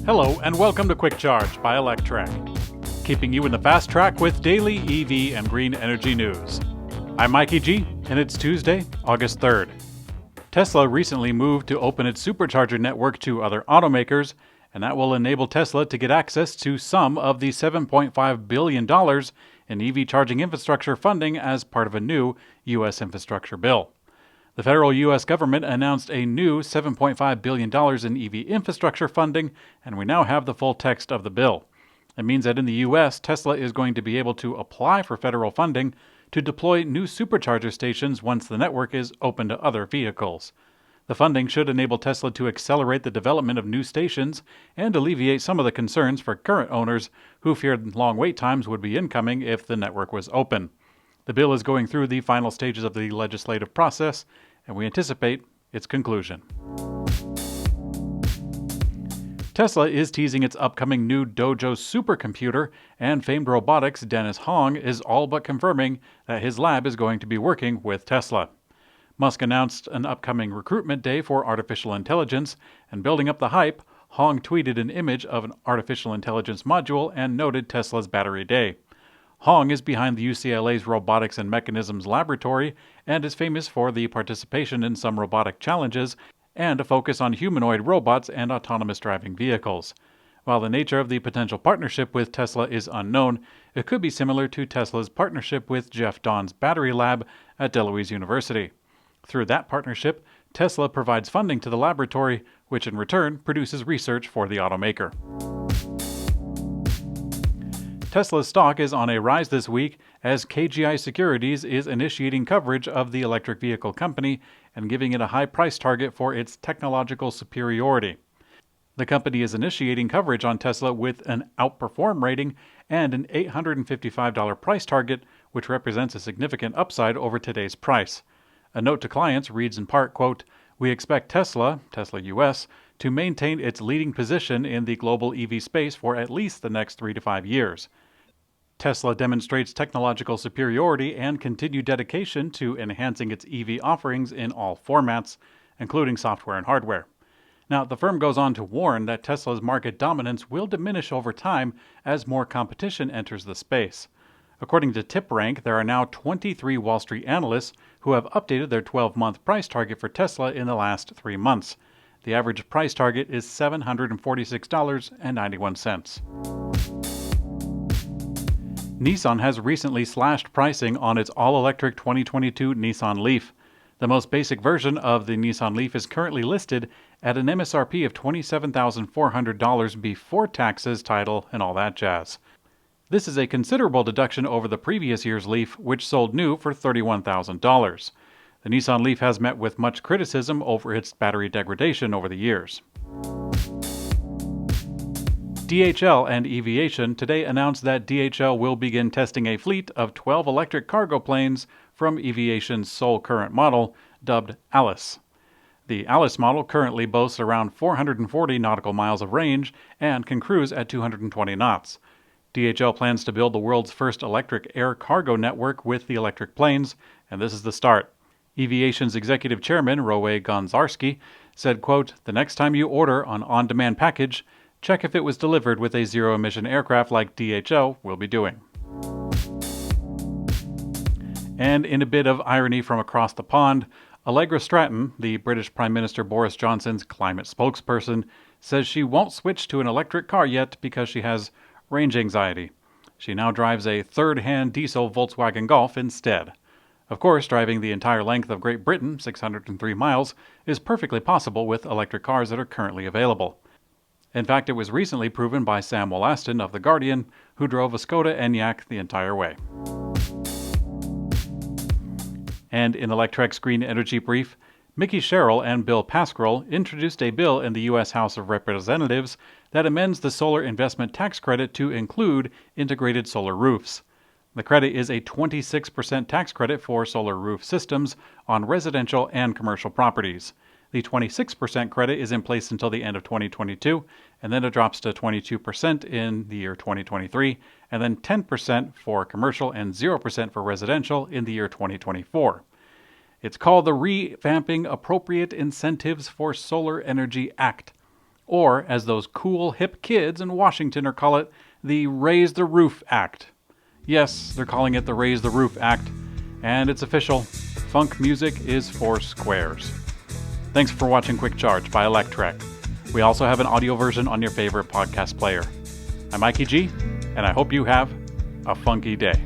Hello and welcome to Quick Charge by Electrek, keeping you in the fast track with daily EV and green energy news. I'm Mikey G, and it's Tuesday, August 3rd. Tesla recently moved to open its Supercharger network to other automakers, and that will enable Tesla to get access to some of the $7.5 billion in EV charging infrastructure funding as part of a new U.S. infrastructure bill. The federal U.S. government announced a new $7.5 billion in EV infrastructure funding, and we now have the full text of the bill. It means that in the U.S., Tesla is going to be able to apply for federal funding to deploy new supercharger stations once the network is open to other vehicles. The funding should enable Tesla to accelerate the development of new stations and alleviate some of the concerns for current owners who feared long wait times would be incoming if the network was open. The bill is going through the final stages of the legislative process, and we anticipate its conclusion. Tesla is teasing its upcoming new Dojo supercomputer, and famed robotics Dennis Hong is all but confirming that his lab is going to be working with Tesla. Musk announced an upcoming recruitment day for artificial intelligence, and building up the hype, Hong tweeted an image of an artificial intelligence module and noted Tesla's Battery Day. Hong is behind the UCLA's Robotics and Mechanisms Laboratory and is famous for the participation in some robotic challenges and a focus on humanoid robots and autonomous driving vehicles. While the nature of the potential partnership with Tesla is unknown, it could be similar to Tesla's partnership with Jeff Dahn's Battery Lab at Deloise University. Through that partnership, Tesla provides funding to the laboratory, which in return produces research for the automaker. Tesla's stock is on a rise this week as KGI Securities is initiating coverage of the electric vehicle company and giving it a high price target for its technological superiority. The company is initiating coverage on Tesla with an outperform rating and an $855 price target, which represents a significant upside over today's price. A note to clients reads in part, quote, "We expect Tesla US, to maintain its leading position in the global EV space for at least the next 3 to 5 years. Tesla demonstrates technological superiority and continued dedication to enhancing its EV offerings in all formats, including software and hardware." Now, the firm goes on to warn that Tesla's market dominance will diminish over time as more competition enters the space. According to TipRank, there are now 23 Wall Street analysts who have updated their 12-month price target for Tesla in the last 3 months. The average price target is $746.91. Nissan has recently slashed pricing on its all-electric 2022 Nissan Leaf. The most basic version of the Nissan Leaf is currently listed at an MSRP of $27,400 before taxes, title, and all that jazz. This is a considerable deduction over the previous year's Leaf, which sold new for $31,000. The Nissan Leaf has met with much criticism over its battery degradation over the years. DHL and Eviation today announced that DHL will begin testing a fleet of 12 electric cargo planes from Eviation's sole current model, dubbed Alice. The Alice model currently boasts around 440 nautical miles of range and can cruise at 220 knots. DHL plans to build the world's first electric air cargo network with the electric planes, and this is the start. Eviation's executive chairman, Roe Gonzarski, said, quote, "The next time you order an on-demand package, check if it was delivered with a zero-emission aircraft like DHL will be doing." And in a bit of irony from across the pond, Allegra Stratton, the British Prime Minister Boris Johnson's climate spokesperson, says she won't switch to an electric car yet because she has range anxiety. She now drives a third-hand diesel Volkswagen Golf instead. Of course, driving the entire length of Great Britain, 603 miles, is perfectly possible with electric cars that are currently available. In fact, it was recently proven by Sam Wollaston of The Guardian, who drove a Skoda Enyaq the entire way. And in Electrek's Green Energy Brief, Mickey Sherrill and Bill Pascrell introduced a bill in the U.S. House of Representatives that amends the solar investment tax credit to include integrated solar roofs. The credit is a 26% tax credit for solar roof systems on residential and commercial properties. The 26% credit is in place until the end of 2022, and then it drops to 22% in the year 2023, and then 10% for commercial and 0% for residential in the year 2024. It's called the Revamping Appropriate Incentives for Solar Energy Act. or as those cool, hip kids in Washington are call it, the Raise the Roof Act. Yes, they're calling it the Raise the Roof Act, and it's official. Funk music is for squares. Thanks for watching Quick Charge by Electrek. We also have an audio version on your favorite podcast player. I'm Mikey G, and I hope you have a funky day.